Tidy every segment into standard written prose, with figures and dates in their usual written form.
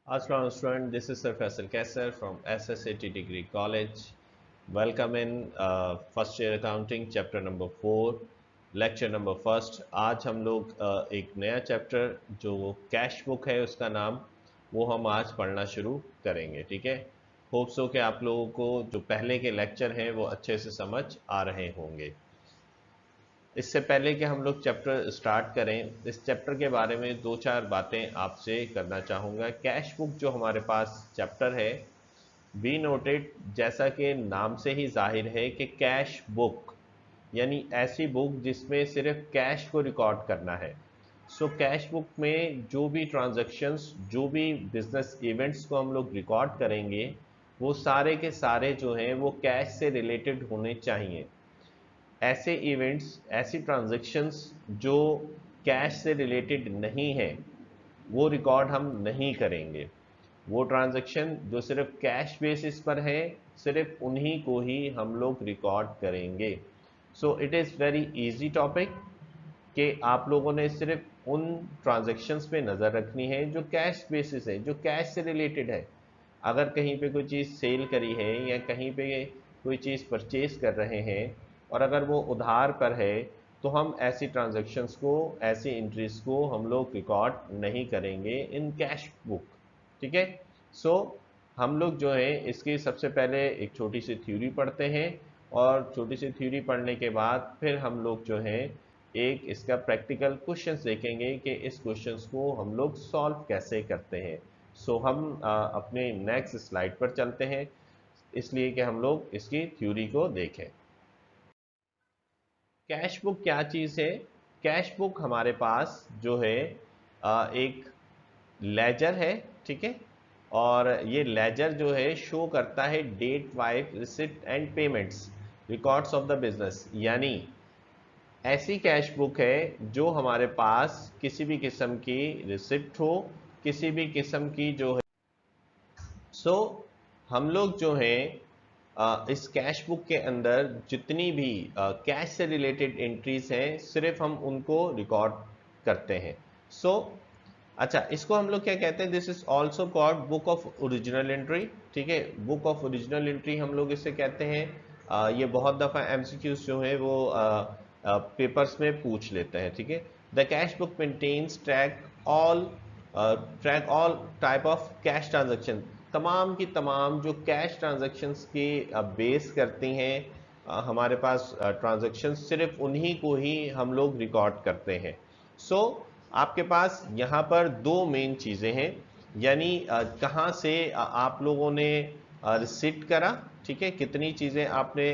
Assalamu student, this is Sir Faisal Kaisar from SSAT Degree College. Welcome in first year accounting chapter number 4 lecture number first. आज हम लोग एक नया chapter जो cash book है उसका नाम वो हम आज पढ़ना शुरू करेंगे। ठीक है, होप सो कि आप लोगों को जो पहले के लेक्चर हैं वो अच्छे से समझ आ रहे होंगे। इससे पहले कि हम लोग चैप्टर स्टार्ट करें, इस चैप्टर के बारे में दो चार बातें आपसे करना चाहूँगा। कैश बुक जो हमारे पास चैप्टर है, बी नोटेड, जैसा कि नाम से ही जाहिर है कि कैश बुक यानी ऐसी बुक जिसमें सिर्फ कैश को रिकॉर्ड करना है। सो कैश बुक में जो भी ट्रांजैक्शंस, जो भी बिजनेस इवेंट्स को हम लोग रिकॉर्ड करेंगे वो सारे के सारे जो हैं वो कैश से रिलेटेड होने चाहिए। ऐसे इवेंट्स, ऐसी ट्रांजैक्शंस जो कैश से रिलेटेड नहीं है वो रिकॉर्ड हम नहीं करेंगे। वो ट्रांजैक्शन जो सिर्फ कैश बेसिस पर है, सिर्फ उन्हीं को ही हम लोग रिकॉर्ड करेंगे। So it is very easy topic कि आप लोगों ने सिर्फ उन ट्रांजैक्शंस पे नज़र रखनी है जो कैश बेसिस है, जो कैश से रिलेटेड है। अगर कहीं पे कोई चीज़ सेल करी है या कहीं पे कोई चीज़ परचेज कर रहे हैं और अगर वो उधार पर है तो हम ऐसी ट्रांजैक्शंस को, ऐसी एंट्रीज को हम लोग रिकॉर्ड नहीं करेंगे इन कैश बुक। ठीक है। सो हम लोग जो है इसकी सबसे पहले एक छोटी सी थ्योरी पढ़ते हैं और छोटी सी थ्योरी पढ़ने के बाद फिर हम लोग जो है एक इसका प्रैक्टिकल क्वेश्चंस देखेंगे कि इस क्वेश्चंस को हम लोग सॉल्व कैसे करते हैं। सो हम अपने नेक्स्ट स्लाइड पर चलते हैं, इसलिए कि हम लोग इसकी थ्योरी को देखें। कैश बुक क्या चीज़ है? कैश बुक हमारे पास जो है एक लेजर है। ठीक है, और ये लेजर जो है शो करता है date wise receipt and payments, records of the business. यानी ऐसी कैश बुक है जो हमारे पास किसी भी किस्म की रिसिप्ट हो, किसी भी किस्म की जो है। सो हम लोग जो हैं इस कैश बुक के अंदर जितनी भी कैश से रिलेटेड एंट्रीज हैं सिर्फ हम उनको रिकॉर्ड करते हैं। सो अच्छा, इसको हम लोग क्या कहते हैं? This is also called book of original entry. ठीक है, बुक ऑफ ओरिजिनल एंट्री हम लोग इसे कहते हैं। ये बहुत दफ़ा एमसीक्यूज जो है वो पेपर्स में पूछ लेते हैं। ठीक है, the cash book maintains track all type of cash transaction. तमाम की तमाम जो कैश ट्रांजेक्शन्स की बेस करती हैं हमारे पास ट्रांजेक्शन, सिर्फ उन्हीं को ही हम लोग रिकॉर्ड करते हैं। सो आपके पास यहाँ पर दो मेन चीज़ें हैं, यानी कहाँ से आप लोगों ने रिसीट करा। ठीक है, कितनी चीज़ें आपने,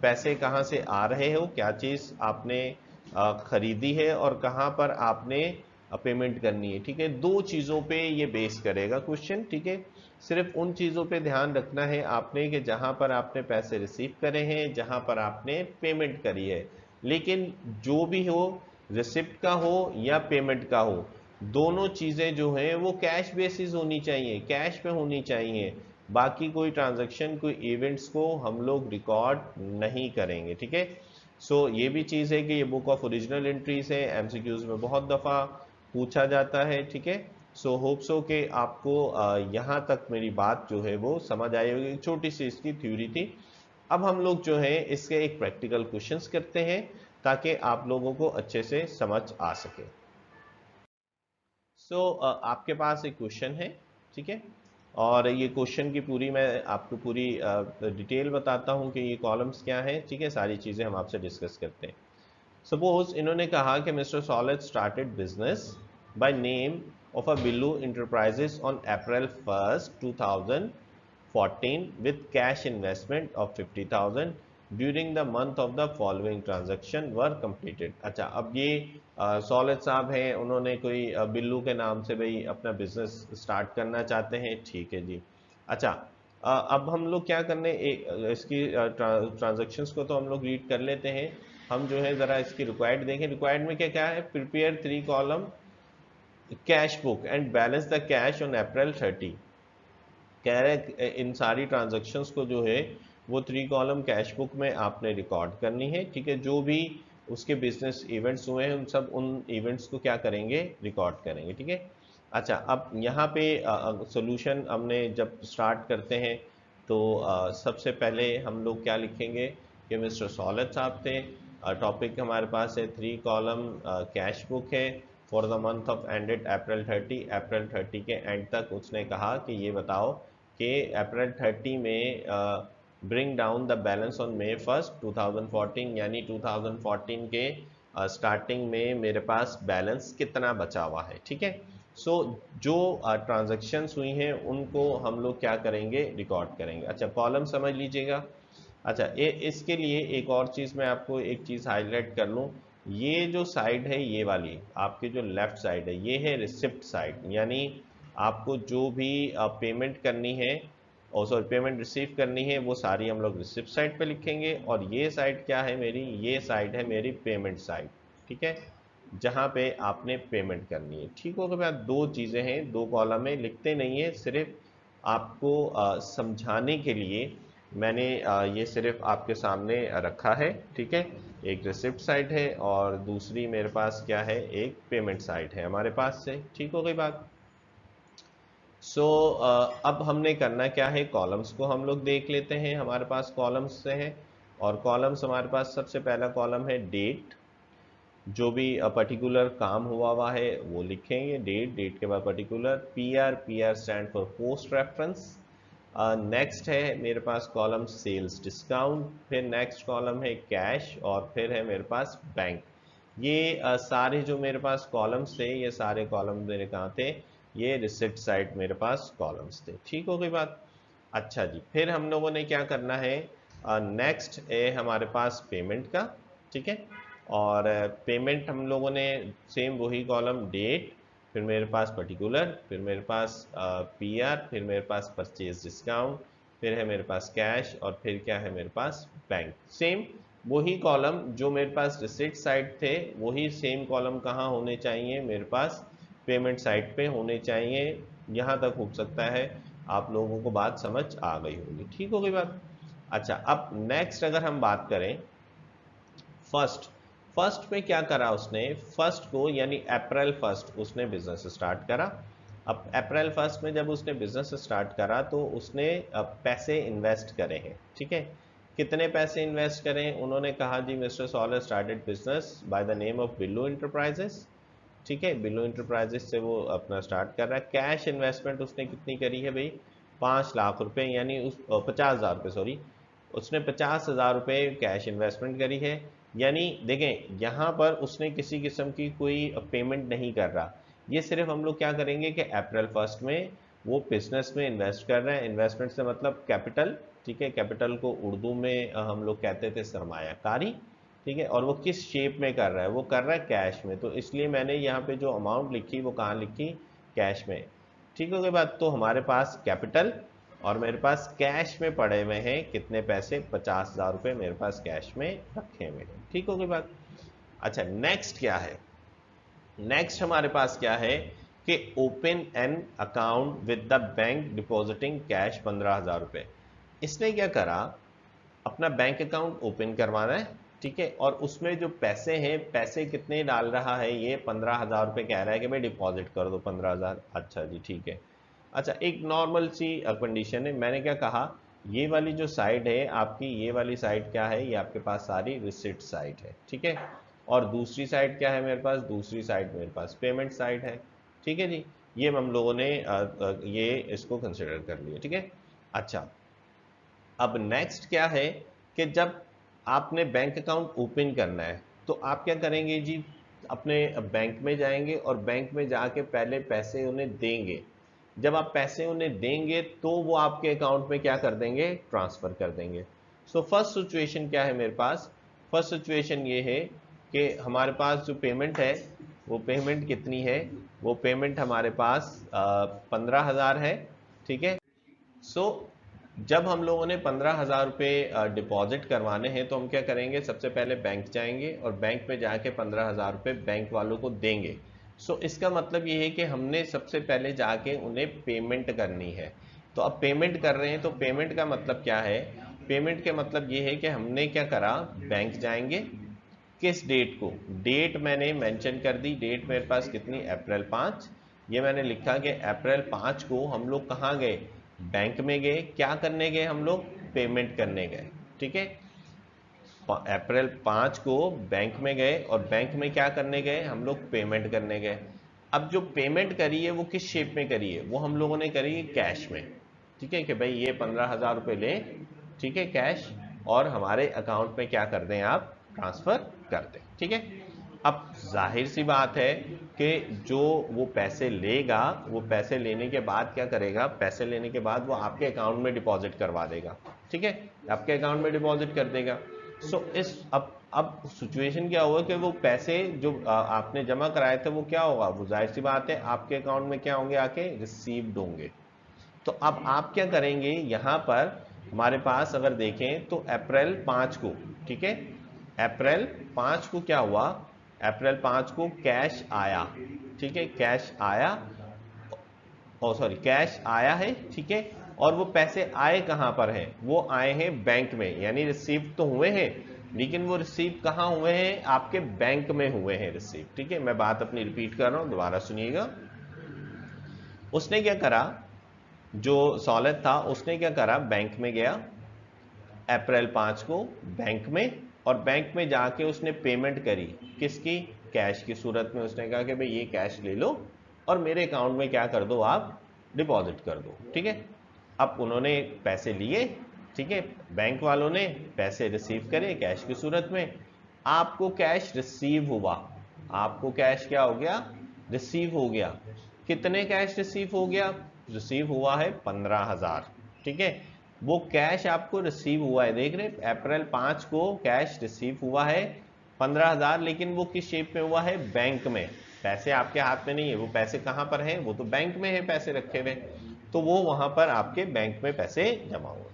पैसे कहाँ से आ रहे हो, क्या चीज़ आपने खरीदी है और कहाँ पर आपने पेमेंट करनी है। ठीक है, दो चीज़ों पे ये बेस करेगा क्वेश्चन। ठीक है, सिर्फ उन चीज़ों पे ध्यान रखना है आपने कि जहाँ पर आपने पैसे रिसीव करे हैं, जहाँ पर आपने पेमेंट करी है। लेकिन जो भी हो, रिसिप्ट का हो या पेमेंट का हो, दोनों चीज़ें जो हैं वो कैश बेसिस होनी चाहिए, कैश पे होनी चाहिए। बाकी कोई ट्रांजैक्शन, कोई इवेंट्स को हम लोग रिकॉर्ड नहीं करेंगे। ठीक है, सो ये भी चीज़ है कि ये बुक ऑफ ओरिजिनल एंट्रीज है, एमसीक्यूज में बहुत दफ़ा पूछा जाता है। ठीक है, सो होप सो कि आपको यहाँ तक मेरी बात जो है वो समझ आई होगी। छोटी सी इसकी थ्योरी थी। अब हम लोग जो है इसके एक प्रैक्टिकल क्वेश्चंस करते हैं ताकि आप लोगों को अच्छे से समझ आ सके। सो आपके पास एक क्वेश्चन है। ठीक है, और ये क्वेश्चन की पूरी मैं आपको पूरी डिटेल बताता हूँ कि ये कॉलम्स क्या हैं। ठीक है, सारी चीज़ें हम आपसे डिस्कस करते हैं। सपोज इन्होंने कहा कि mister solid started business by name of a Billu enterprises on April 1 2014 with cash investment of 50,000 during the month of the following transaction were completed. अच्छा, अब ये सॉलिड साहब हैं, उन्होंने कोई बिल्लू के नाम से भाई अपना बिजनेस स्टार्ट करना चाहते हैं। ठीक है जी। अच्छा, अब हम लोग क्या करने, इसकी ट्रांजेक्शन्स को तो हम लोग रीड कर लेते हैं। हम जो है ज़रा इसकी रिक्वायर्ड देखें। रिक्वायर्ड में क्या क्या है? Prepare 3 column cash book and balance the cash on April 30। कह रहे इन सारी ट्रांजैक्शंस को जो है वो 3 कॉलम कैश बुक में आपने रिकॉर्ड करनी है। ठीक है, जो भी उसके बिजनेस इवेंट्स हुए हैं उन इवेंट्स को क्या करेंगे? रिकॉर्ड करेंगे। ठीक है, अच्छा, अब यहाँ पे सॉल्यूशन हमने जब स्टार्ट करते हैं तो सबसे पहले हम लोग क्या लिखेंगे कि मिस्टर सॉलत साहब थे, टॉपिक हमारे पास है 3 कॉलम कैश बुक है for the month of ended April 30 के एंड तक उसने कहा कि ये बताओ कि अप्रैल 30 में bring down the balance on May 1 2014, यानी 2014 के स्टार्टिंग में मेरे पास बैलेंस कितना बचा हुआ है। ठीक है, सो जो ट्रांजैक्शंस हुई हैं उनको हम लोग क्या करेंगे, रिकॉर्ड करेंगे। अच्छा, कॉलम समझ लीजिएगा। अच्छा, इसके लिए एक और चीज़ मैं आपको एक चीज़ हाईलाइट कर लूँ। ये जो साइड है, ये वाली आपकी जो लेफ्ट साइड है, ये है रिसिप्ट साइड, यानी आपको जो भी पेमेंट करनी है और सॉरी पेमेंट रिसीव करनी है वो सारी हम लोग रिसिप्ट साइड पे लिखेंगे। और ये साइड क्या है मेरी, ये साइड है मेरी पेमेंट साइड। ठीक है, जहाँ पे आपने पेमेंट करनी है। ठीक हो गया, दो चीज़ें हैं, दो कॉलम में लिखते नहीं है, सिर्फ आपको समझाने के लिए मैंने ये सिर्फ आपके सामने रखा है। ठीक है, एक रिसिप्ट साइड है और दूसरी मेरे पास क्या है, एक पेमेंट साइड है हमारे पास से। ठीक हो गई बात। सो अब हमने करना क्या है, कॉलम्स को हम लोग देख लेते हैं। हमारे पास कॉलम्स से हैं और कॉलम्स हमारे पास सबसे पहला कॉलम है डेट, जो भी पर्टिकुलर काम हुआ है वो लिखेंगे, डेट के बाद particular, PR stand for post reference. Next है मेरे पास कॉलम सेल्स डिस्काउंट, फिर नेक्स्ट कॉलम है कैश और फिर है मेरे पास बैंक। ये सारे जो मेरे पास कॉलम्स थे, ये सारे कॉलम मेरे कहाँ थे, ये रिसिप्ट साइड मेरे पास कॉलम्स थे। ठीक हो गई बात। अच्छा जी, फिर हम लोगों ने क्या करना है, नेक्स्ट है हमारे पास पेमेंट का। ठीक है, और पेमेंट हम लोगों ने सेम वही कॉलम डेट, फिर मेरे पास पर्टिकुलर, फिर मेरे पास पीआर, फिर मेरे पास परचेज डिस्काउंट, फिर है मेरे पास कैश और फिर क्या है मेरे पास बैंक। सेम वही कॉलम जो मेरे पास रिसिप्ट साइड थे, वही सेम कॉलम कहाँ होने चाहिए, मेरे पास पेमेंट साइड पे होने चाहिए। यहाँ तक हो सकता है आप लोगों को बात समझ आ गई होगी। ठीक हो गई बात। अच्छा, अब नेक्स्ट अगर हम बात करें फर्स्ट, फर्स्ट में क्या करा उसने, फर्स्ट को यानी अप्रैल फर्स्ट उसने बिजनेस स्टार्ट करा। अब अप्रैल फर्स्ट में जब उसने बिजनेस स्टार्ट करा तो उसने पैसे इन्वेस्ट करे हैं। ठीक है, कितने पैसे इन्वेस्ट करें, उन्होंने कहा जी mister Solar started business by the name of Billo enterprises. ठीक है, बिल्लो इंटरप्राइजेस से वो अपना स्टार्ट कर रहा है। कैश इन्वेस्टमेंट उसने कितनी करी है भाई, 5 लाख रुपए, यानी उस 50,000 रुपये, सॉरी, उसने 50,000 रुपये कैश इन्वेस्टमेंट करी है। यानी देखें यहाँ पर उसने किसी किस्म की कोई पेमेंट नहीं कर रहा। ये सिर्फ हम लोग क्या करेंगे कि अप्रैल फर्स्ट में वो बिजनेस में इन्वेस्ट कर रहे हैं। इन्वेस्टमेंट से मतलब कैपिटल। ठीक है, कैपिटल को उर्दू में हम लोग कहते थे सरमायाकारी। ठीक है, और वो किस शेप में कर रहा है, वो कर रहा है कैश में, तो इसलिए मैंने यहाँ पे जो अमाउंट लिखी वो कहाँ लिखी, कैश में। ठीक हो गई बात। तो हमारे पास कैपिटल और मेरे पास कैश में पड़े हुए हैं कितने पैसे, 50,000 रुपये मेरे पास कैश में रखे हुए हैं। ठीक हो गई बात। अच्छा, नेक्स्ट क्या है, नेक्स्ट हमारे पास क्या है कि open an account with the bank depositing cash 15,000 रुपये। इसने क्या करा, अपना बैंक अकाउंट ओपन करवाना है। ठीक है, और उसमें जो पैसे हैं, पैसे कितने डाल रहा है, ये 15,000 रुपये कह रहा है कि भाई डिपॉजिट कर दो 15,000। अच्छा जी, ठीक है। अच्छा, एक नॉर्मल सी कंडीशन है। मैंने क्या कहा, ये वाली जो साइड है आपकी, ये वाली साइड क्या है, ये आपके पास सारी रिसिप्ट साइड है। ठीक है, और दूसरी साइड क्या है मेरे पास, दूसरी साइड मेरे पास पेमेंट साइड है। ठीक है जी, ये हम लोगों ने ये इसको कंसिडर कर लिया। ठीक है। अच्छा, अब नेक्स्ट क्या है कि जब आपने बैंक अकाउंट ओपन करना है तो आप क्या करेंगे जी, अपने बैंक में जाएंगे और बैंक में जाके पहले पैसे उन्हें देंगे। जब आप पैसे उन्हें देंगे तो वो आपके अकाउंट में क्या कर देंगे, ट्रांसफर कर देंगे। सो फर्स्ट सिचुएशन क्या है मेरे पास, फर्स्ट सिचुएशन ये है कि हमारे पास जो पेमेंट है वो पेमेंट कितनी है, वो पेमेंट हमारे पास 15,000 है। ठीक है, सो जब हम लोगों ने 15,000 रुपये डिपॉजिट करवाने हैं तो हम क्या करेंगे, सबसे पहले बैंक जाएंगे और बैंक में जाके 15,000 रुपये बैंक वालों को देंगे। सो इसका मतलब ये है कि हमने सबसे पहले जाके उन्हें पेमेंट करनी है। तो अब पेमेंट कर रहे हैं तो पेमेंट का मतलब क्या है, पेमेंट के मतलब ये है कि हमने क्या करा, बैंक जाएंगे, किस डेट को, डेट मैंने मेंशन कर दी, डेट मेरे पास कितनी, अप्रैल 5। ये मैंने लिखा कि अप्रैल 5 को हम लोग कहाँ गए, बैंक में गए। क्या करने गए हम लोग, पेमेंट करने गए। ठीक है, अप्रैल 5 को बैंक में गए और बैंक में क्या करने गए हम लोग, पेमेंट करने गए। अब जो पेमेंट करी है वो किस शेप में करी है, वो हम लोगों ने करी है कैश में। ठीक है, कि भाई ये 15,000 रुपये ले, ठीक है, कैश, और हमारे अकाउंट में क्या कर दें आप, ट्रांसफर कर दें। ठीक है, अब जाहिर सी बात है कि जो वो पैसे लेगा, वो पैसे लेने के बाद क्या करेगा, पैसे लेने के बाद वो आपके अकाउंट में डिपॉजिट करवा देगा। ठीक है, आपके अकाउंट में डिपॉजिट कर देगा। इस अब सिचुएशन क्या हुआ कि वो पैसे जो आपने जमा कराए थे वो क्या होगा, वो जाहिर सी बात है आपके अकाउंट में क्या होंगे, आके रिसीव्ड होंगे। तो अब आप क्या करेंगे, यहां पर हमारे पास अगर देखें तो अप्रैल 5 को, ठीक है, अप्रैल 5 को क्या हुआ, अप्रैल 5 को कैश आया। ठीक है, कैश आया, ओ सॉरी, कैश आया है। ठीक है, और वो पैसे आए कहां पर हैं, वो आए हैं बैंक में, यानी रिसीव तो हुए हैं, लेकिन वो रिसीव कहां हुए हैं, आपके बैंक में हुए हैं रिसीव। ठीक है, मैं बात अपनी रिपीट कर रहा हूं, दोबारा सुनिएगा। उसने क्या करा, जो सहूलत था उसने क्या करा, बैंक में गया अप्रैल 5 को, बैंक में, और बैंक में जाके उसने पेमेंट करी, किसकी, कैश की सूरत में। उसने कहा कि भाई ये कैश ले लो और मेरे अकाउंट में क्या कर दो, आप डिपॉजिट कर दो। ठीक है, अब उन्होंने पैसे लिए, ठीक है, बैंक वालों ने पैसे रिसीव करे कैश की सूरत में। आपको कैश रिसीव हुआ, आपको कैश क्या हो गया, रिसीव हो गया। कितने कैश रिसीव हो गया, रिसीव हुआ है 15,000। ठीक है, वो कैश आपको रिसीव हुआ है, देख रहे, अप्रैल 5 को कैश रिसीव हुआ है 15,000, लेकिन वो किस शेप में हुआ है, बैंक में। पैसे आपके हाथ में नहीं है, वो पैसे कहां पर हैं, वो तो बैंक में है पैसे रखे हुए, तो वो वहां पर आपके बैंक में पैसे जमा हुए।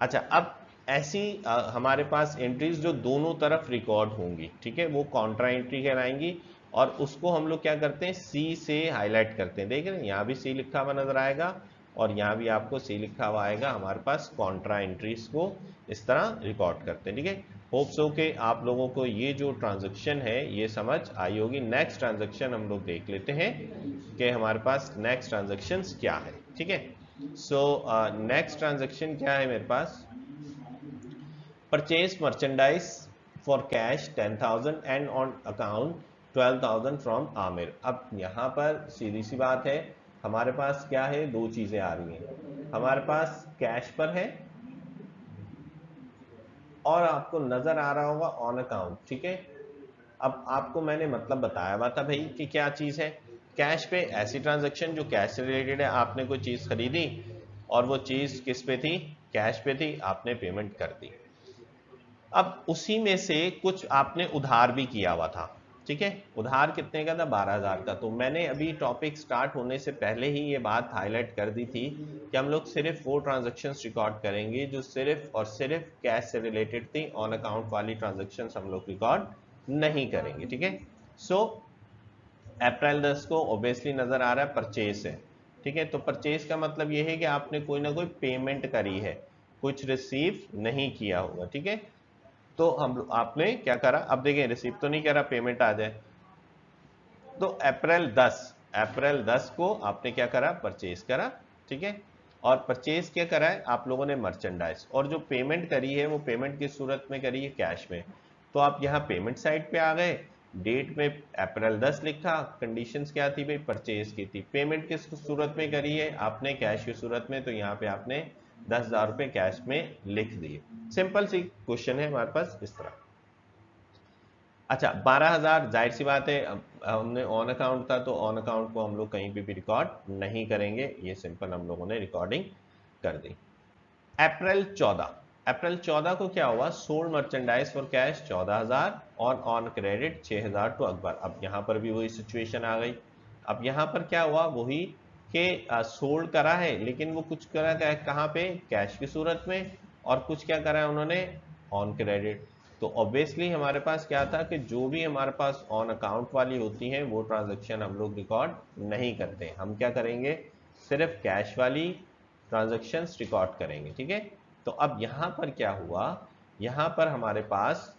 अच्छा, अब ऐसी हमारे पास एंट्रीज जो दोनों तरफ रिकॉर्ड होंगी, ठीक है, वो कॉन्ट्रा एंट्री कहलाएंगी, और उसको हम लोग क्या करते हैं, सी से हाईलाइट करते हैं। देख रहे हैं, यहाँ भी सी लिखा हुआ नजर आएगा और यहाँ भी आपको सी लिखा हुआ आएगा। हमारे पास कॉन्ट्रा एंट्रीज को इस तरह रिकॉर्ड करते हैं। ठीक है, होप सो कि आप लोगों को ये जो ट्रांजेक्शन है ये समझ आई होगी। नेक्स्ट ट्रांजेक्शन हम लोग देख लेते हैं कि हमारे पास नेक्स्ट ट्रांजेक्शन क्या है। ठीक है, सो नेक्स्ट ट्रांजेक्शन क्या है मेरे पास, purchase merchandise for cash 10,000 and on account 12,000 from Aamir. अब यहां पर सीधी सी बात है, हमारे पास क्या है, दो चीजें आ रही हैं। हमारे पास कैश पर है और आपको नजर आ रहा होगा ऑन अकाउंट। ठीक है, अब आपको मैंने मतलब बताया हुआ था भाई कि क्या चीज है, कैश पे ऐसी ट्रांजैक्शन जो कैश से रिलेटेड है। आपने कोई चीज खरीदी और वो चीज किस पे थी, कैश पे थी, आपने पेमेंट कर दी। अब उसी में से कुछ आपने उधार भी किया हुआ था। ठीक है, उधार कितने का था, 12,000 का। तो मैंने अभी टॉपिक स्टार्ट होने से पहले ही ये बात हाईलाइट कर दी थी कि हम लोग सिर्फ वो ट्रांजैक्शंस रिकॉर्ड करेंगे जो सिर्फ और सिर्फ कैश से रिलेटेड थी, ऑन अकाउंट वाली ट्रांजैक्शंस हम लोग रिकॉर्ड नहीं करेंगे। ठीक है, सो अप्रैल 10 को ऑब्वियसली नजर आ रहा है परचेज है। ठीक है, तो परचेज का मतलब यह है कि आपने कोई ना कोई पेमेंट करी है, कुछ रिसीव नहीं किया होगा। ठीक है, तो हम आपने क्या करा, अब देखें रिसीव तो नहीं करा, पेमेंट आ जाए। तो अप्रैल 10 को आपने क्या करा, परचेज करा। ठीक है, और परचेज क्या करा है आप लोगों ने, मर्चेंडाइज, और जो पेमेंट करी है वो पेमेंट की सूरत में करी है कैश में। तो आप यहाँ पेमेंट साइड पे आ गए, डेट में अप्रैल 10 लिखा, कंडीशंस क्या थी भाई, परचेज की थी। पेमेंट किस सूरत में करी है आपने, कैश की सूरत में, तो यहाँ पे आपने 10,000 रुपए कैश में लिख दिए। सिंपल सी क्वेश्चन है हमारे पास इस तरह। अच्छा, 12,000 जाहिर सी बात है, हमने ऑन अकाउंट था तो ऑन अकाउंट को हम लोग कहीं पे भी रिकॉर्ड नहीं करेंगे, ये सिंपल हम लोगों ने रिकॉर्डिंग कर दी। अप्रैल 14 को क्या हुआ, सोल्ड मर्चेंडाइज फॉर कैश 14,000 और ऑन क्रेडिट 6,000 टू अकबर। अब यहां पर भी वही सिचुएशन आ गई। अब यहां पर क्या हुआ, वही कि सोल्ड करा है, लेकिन वो कुछ करा कहां पे, कैश की सूरत में, और कुछ क्या करा है उन्होंने, ऑन क्रेडिट। तो ऑब्वियसली हमारे पास क्या था कि जो भी हमारे पास ऑन अकाउंट वाली होती है वो ट्रांजेक्शन हम लोग रिकॉर्ड नहीं करते, हम क्या करेंगे, सिर्फ कैश वाली ट्रांजेक्शन्स रिकॉर्ड करेंगे। ठीक है, तो अब यहां पर क्या हुआ, यहां पर हमारे पास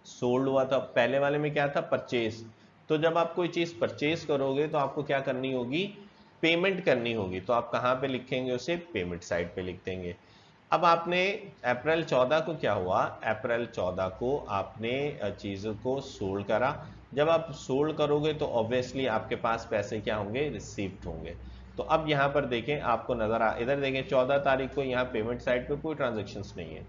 सोल्ड हुआ था, पहले वाले में क्या था, परचेज। तो जब आप कोई चीज परचेज करोगे तो आपको क्या करनी होगी, पेमेंट करनी होगी। तो आप कहां पे लिखेंगे उसे, पेमेंट साइड पे लिख देंगे। अब आपने अप्रैल 14 को क्या हुआ, अप्रैल 14 को आपने चीजों को सोल्ड करा। जब आप सोल्ड करोगे तो ऑब्वियसली आपके पास पैसे क्या होंगे, रिसीव्ड होंगे। तो अब यहां पर देखें, आपको नजर इधर देखें 14 तारीख को यहाँ पेमेंट साइड पे कोई ट्रांजेक्शन्स नहीं है।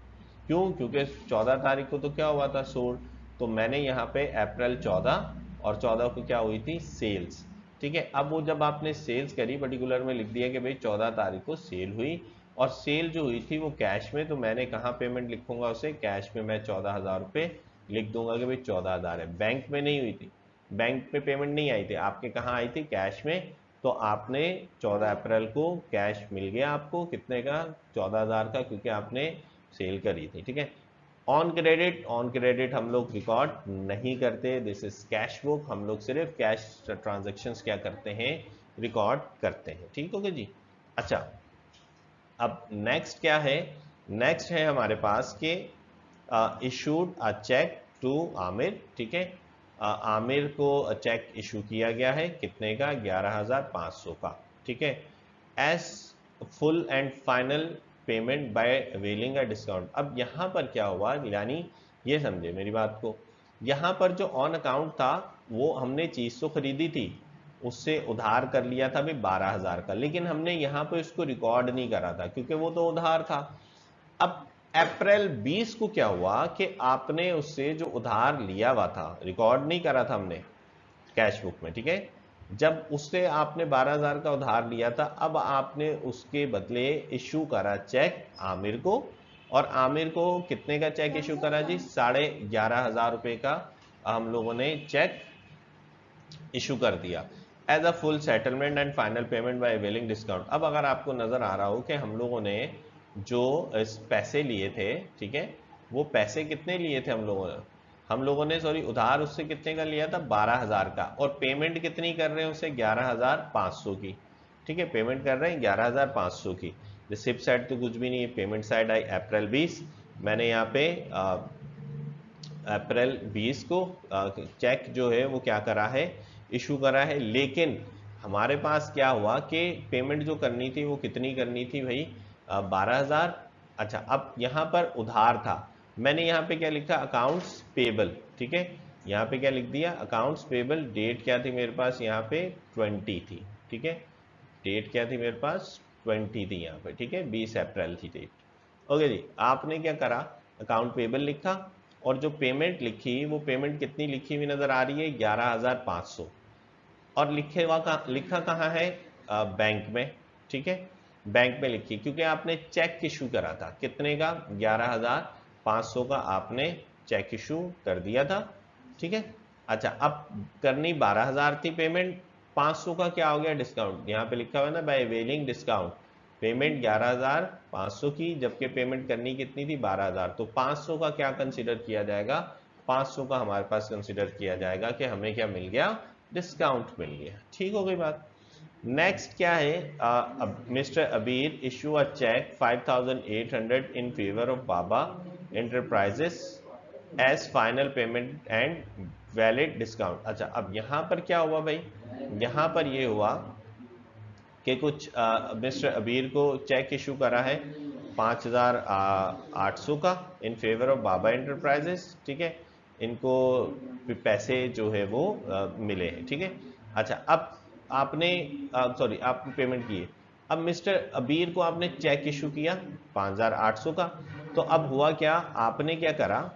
क्यों, क्योंकि 14 तारीख को तो क्या हुआ था, सोल्ड। तो मैंने यहाँ पे अप्रैल 14 और 14 को क्या हुई थी, सेल्स। ठीक है, अब वो जब आपने सेल्स करी, पर्टिकुलर में लिख दिया कि भाई 14 तारीख को सेल हुई, और सेल जो हुई थी वो कैश में, तो मैंने कहाँ पेमेंट लिखूंगा उसे, कैश में मैं 14,000 रुपये लिख दूंगा कि भाई 14,000 है। बैंक में नहीं हुई थी, बैंक में पेमेंट नहीं आई थी, आपके कहाँ आई थी, कैश में। तो आपने 14 अप्रैल को कैश मिल गया आपको, कितने का, 14,000 का, क्योंकि आपने सेल करी थी। ठीक है, ऑन क्रेडिट, ऑन क्रेडिट हम लोग रिकॉर्ड नहीं करते, दिस इज कैश बुक, हम लोग सिर्फ कैश ट्रांजेक्शन्स क्या करते हैं, रिकॉर्ड करते हैं। ठीक हो गया जी। अच्छा, अब नेक्स्ट क्या है, नेक्स्ट है हमारे पास कि issued a cheque to Aamir. ठीक है, आमिर को चेक इशू किया गया है, कितने का, 11,500 का। ठीक है, as full and final payment by availing a discount. अब यहां पर क्या हुआ, यानी ये समझे मेरी बात को, यहां पर जो ऑन अकाउंट था वो हमने चीज तो खरीदी थी, उससे उधार कर लिया था भी 12,000 का, लेकिन हमने यहाँ पे उसको रिकॉर्ड नहीं करा था क्योंकि वो तो उधार था। अब अप्रैल 20 को क्या हुआ कि आपने उससे जो उधार लिया हुआ था, रिकॉर्ड नहीं करा था हमने कैश बुक में। ठीक है, जब उससे आपने 12,000 का उधार लिया था, अब आपने उसके बदले इशू करा चेक आमिर को, और आमिर को कितने का चेक इशू करा जी, 11,500 रुपए का हम लोगों ने चेक इशू कर दिया as a full settlement and final payment by availing discount. अब अगर आपको नजर आ रहा हो कि हम लोगों ने जो इस पैसे लिए थे, ठीक है, वो पैसे कितने लिए थे हम लोगों ने सॉरी उधार उससे कितने का लिया था, 12,000 का, और पेमेंट कितनी कर रहे हैं उसे, 11,500 की। ठीक है, पेमेंट कर रहे हैं 11,500 की। रिसिप्ट साइड तो कुछ भी नहीं है, पेमेंट साइड आई अप्रैल 20। मैंने यहाँ पे अप्रैल 20 को चेक जो है वो क्या करा है, इशू करा है। लेकिन हमारे पास क्या हुआ कि पेमेंट जो करनी थी वो कितनी करनी थी भाई, 12,000। अच्छा, अब यहाँ पर उधार था, मैंने यहाँ पे क्या लिखा, अकाउंट्स पेबल। ठीक है, यहाँ पे क्या लिख दिया, अकाउंट्स पेबल। डेट क्या थी मेरे पास यहाँ पे, 20 थी। ठीक है, डेट क्या थी मेरे पास, 20 थी यहाँ पे। ठीक है, 20 अप्रैल थी डेट। ओके जी, आपने क्या करा, अकाउंट पेबल लिखा, और जो पेमेंट लिखी वो पेमेंट कितनी लिखी हुई नजर आ रही है, 11,500। और लिखा कहाँ है, बैंक में। ठीक है, बैंक में लिखी, क्योंकि आपने चेक इशू करा था कितने का, 11,500 का आपने चेक इशू कर दिया था। ठीक है, अच्छा, अब करनी 12,000 थी पेमेंट, 500 का क्या हो गया, डिस्काउंट। यहाँ पे लिखा हुआ है ना, बाय अवेलिंग डिस्काउंट, पेमेंट 11,500 की, जबकि पेमेंट करनी कितनी थी, 12,000। तो 500 का क्या कंसीडर किया जाएगा, 500 का हमारे पास कंसीडर किया जाएगा कि हमें क्या मिल गया, डिस्काउंट मिल गया। ठीक हो गई बात। नेक्स्ट क्या है, mister Abir issue a cheque 5,800 in favour of Baba enterprises as final payment and valid discount. अच्छा, अब यहां पर क्या हुआ भाई, यहां पर ये हुआ कि कुछ मिस्टर अबीर को चेक इशू करा है 5,800 का इन फेवर ऑफ बाबा एंटरप्राइजेस। ठीक है, इनको पैसे जो है वो मिले हैं। ठीक है, अच्छा, अब आपने सॉरी आपने पेमेंट की है। अब मिस्टर अबीर को आपने चेक इशू किया 5,800 का। तो अब हुआ क्या, आपने क्या करा,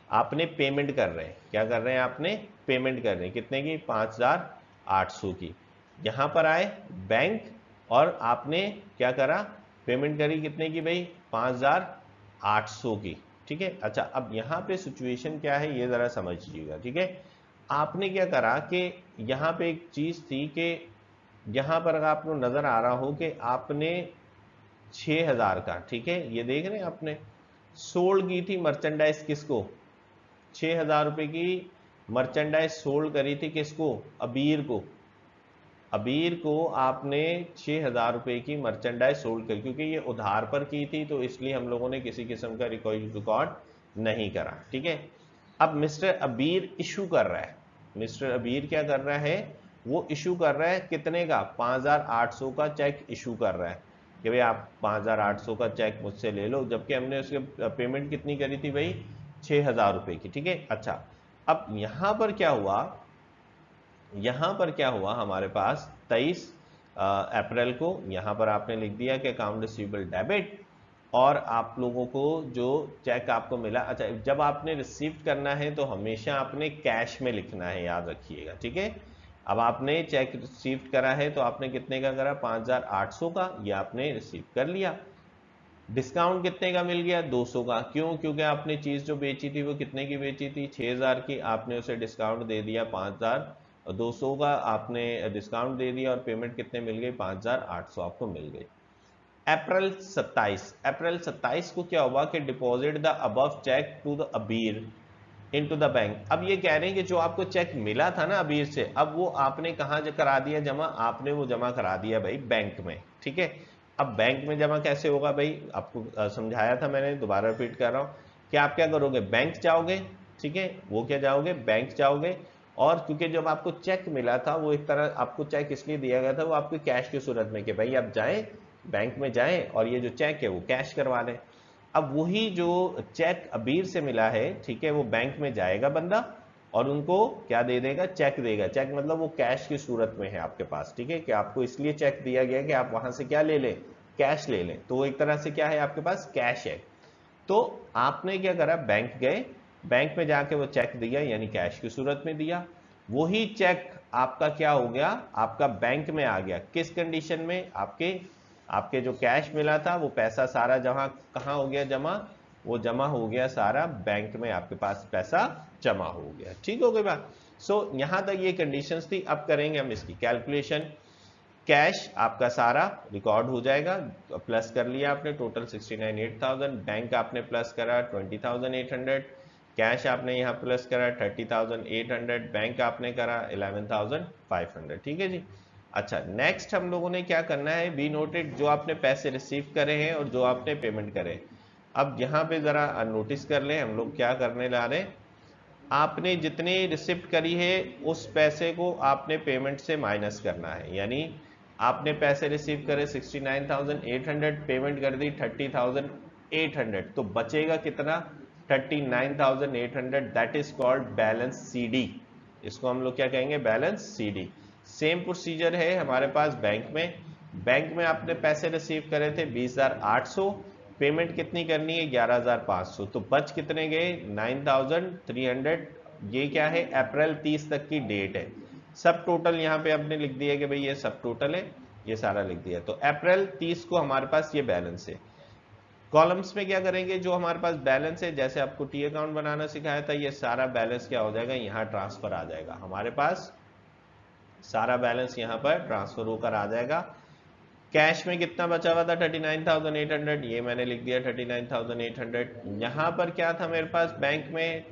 आपने पेमेंट कर रहे हैं, क्या कर रहे हैं, आपने पेमेंट कर रहे हैं कितने की, 5,800 की। यहां पर आए बैंक, और आपने क्या करा, पेमेंट करी कितने की भाई, 5,800 की। ठीक है, अच्छा, अब यहां पे सिचुएशन क्या है ये जरा समझिएगा। ठीक है, आपने क्या करा कि यहां पे एक चीज थी कि यहां पर अगर आपको नजर आ रहा हो कि आपने 6,000 का, ठीक है, ये देख रहे हैं आपने सोल्ड की थी मर्चेंडाइज किसको, 6,000 रुपए की मर्चेंडाइज सोल्ड करी थी किसको, अबीर को। अबीर को आपने 6,000 रुपए की मर्चेंडाइज सोल्ड करी, क्योंकि ये उधार पर की थी तो इसलिए हम लोगों ने किसी किस्म का रिकॉर्ड नहीं करा। ठीक है, अब मिस्टर अबीर इशू कर रहा है, मिस्टर अबीर क्या कर रहा है, वो इशू कर रहा है कितने का, 5800 का चेक इशू कर रहा है कि भाई आप 5800 का चेक मुझसे ले लो, जबकि हमने उसके पेमेंट कितनी करी थी भाई, 6000 रुपए की। ठीक है, अच्छा अब यहां पर क्या हुआ, यहां पर क्या हुआ हमारे पास 23 अप्रैल को यहां पर आपने लिख दिया कि अकाउंट रिसीवेबल डेबिट, और आप लोगों को जो चेक आपको मिला, अच्छा जब आपने रिसीव करना है तो हमेशा आपने कैश में लिखना है, याद रखिएगा। ठीक है, अब आपने चेक रिसीव करा है तो आपने कितने का करा, 5800 का, ये आपने रिसीव कर लिया। डिस्काउंट कितने का मिल गया, 200 का। क्यों, क्योंकि आपने चीज जो बेची थी वो कितने की बेची थी, 6000 की, आपने उसे डिस्काउंट दे दिया 5200 का, आपने डिस्काउंट दे दिया और पेमेंट कितने मिल गई, 5800 आपको मिल गई। अप्रैल 27 को क्या हुआ कि deposit the above cheque to the Abir into the bank. अब ये कह रहे हैं कि जो आपको चेक मिला था ना अबीर से, अब वो आपने कहां करा दिया जमा, आपने वो जमा करा दिया भाई बैंक में। ठीक है, अब बैंक में जमा कैसे होगा भाई, आपको समझाया था मैंने, दोबारा रिपीट कर रहा हूं कि आप क्या करोगे, बैंक जाओगे। ठीक है, वो क्या जाओगे, बैंक जाओगे, और क्योंकि जब आपको चेक मिला था वो एक तरह आपको चेक इसलिए दिया गया था, वो आपको कैश की सूरत में कि भाई आप जाएं बैंक में जाएं और ये जो चेक है वो कैश करवा लें। अब वही जो चेक अबीर से मिला है, ठीक है, वो बैंक में जाएगा बंदा और उनको क्या दे देगा, चेक देगा। चेक मतलब वो कैश की सूरत में है आपके पास। ठीक है, कि आपको इसलिए चेक दिया गया कि आप वहां से क्या ले लें, कैश ले लें, तो वो एक तरह से क्या है, आपके पास कैश है। तो आपने क्या करा, बैंक गए, बैंक में जाके वो चेक दिया, यानी कैश की सूरत में दिया। वही चेक आपका क्या हो गया, आपका बैंक में आ गया। किस कंडीशन में, आपके आपके जो कैश मिला था वो पैसा सारा जमा कहां हो गया, जमा, वो जमा हो गया सारा बैंक में, आपके पास पैसा जमा हो गया। ठीक हो गई बात। सो यहां तक ये कंडीशंस थी। अब करेंगे हम इसकी कैलकुलेशन। कैश आपका सारा रिकॉर्ड हो जाएगा, प्लस कर लिया आपने टोटल 69,800, बैंक आपने प्लस करा 20,800, कैश आपने यहाँ प्लस करा 30,800, बैंक आपने करा 11,500। ठीक है जी, अच्छा नेक्स्ट हम लोगों ने क्या करना है, बी नोटेड, जो आपने पैसे रिसीव करे हैं और जो आपने पेमेंट करे। अब यहाँ पे जरा नोटिस कर लें, हम लोग क्या करने ला रहे हैं, आपने जितनी रिसिप्ट करी है उस पैसे को आपने पेमेंट से माइनस करना है। यानी आपने पैसे रिसीव करे 69,800, पेमेंट कर दी 30,800, तो बचेगा कितना, 39,800। That is called balance CD. इसको हम लोग क्या कहेंगे, बैलेंस सीडी। सेम प्रोसीजर है हमारे पास बैंक में। बैंक में आपने पैसे रिसीव करे थे 20,800, पेमेंट कितनी करनी है, 11,500, तो बच कितने गए, 9,300। ये क्या है, अप्रैल 30 तक की डेट है। सब टोटल यहाँ पे आपने लिख दिया कि भाई ये सब टोटल है, ये सारा लिख दिया। तो अप्रैल 30 को हमारे पास ये बैलेंस है। कॉलम्स में क्या करेंगे, जो हमारे पास बैलेंस है, जैसे आपको टी अकाउंट बनाना सिखाया था, ये सारा बैलेंस क्या हो जाएगा, यहाँ ट्रांसफर आ जाएगा। हमारे पास सारा बैलेंस यहाँ पर ट्रांसफर होकर आ जाएगा। कैश में कितना बचा हुआ था, 39,800, ये मैंने लिख दिया 39,800। यहां पर क्या था मेरे पास बैंक में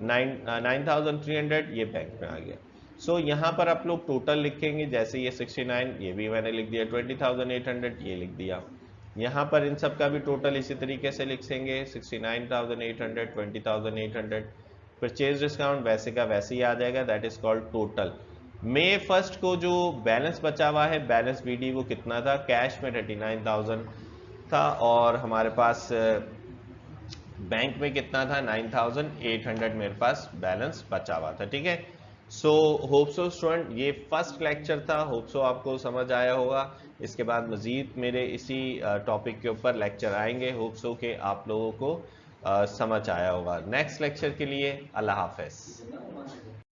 9,300, ये बैंक में आ गया। सो यहां पर आप लोग टोटल लिखेंगे, जैसे ये 69, ये भी मैंने लिख दिया, 20,800 ये लिख दिया। यहां पर इन सब का भी टोटल इसी तरीके से लिखेंगे, 69,800, 20,800। परचेज डिस्काउंट वैसे का वैसे ही आ जाएगा, दैट इज कॉल्ड टोटल। मई 1 को जो बैलेंस बचा हुआ है, बैलेंस बीडी, वो कितना था, कैश में 39,000 था और हमारे पास बैंक में कितना था, 9,800 मेरे पास बैलेंस बचा हुआ था। ठीक है, सो होप सो स्टूडेंट, ये फर्स्ट लेक्चर था, होप सो आपको समझ आया होगा। इसके बाद मजीद मेरे इसी टॉपिक के ऊपर लेक्चर आएंगे, होप सो कि आप लोगों को समझ आया होगा। नेक्स्ट लेक्चर के लिए अल्लाह हाफिज।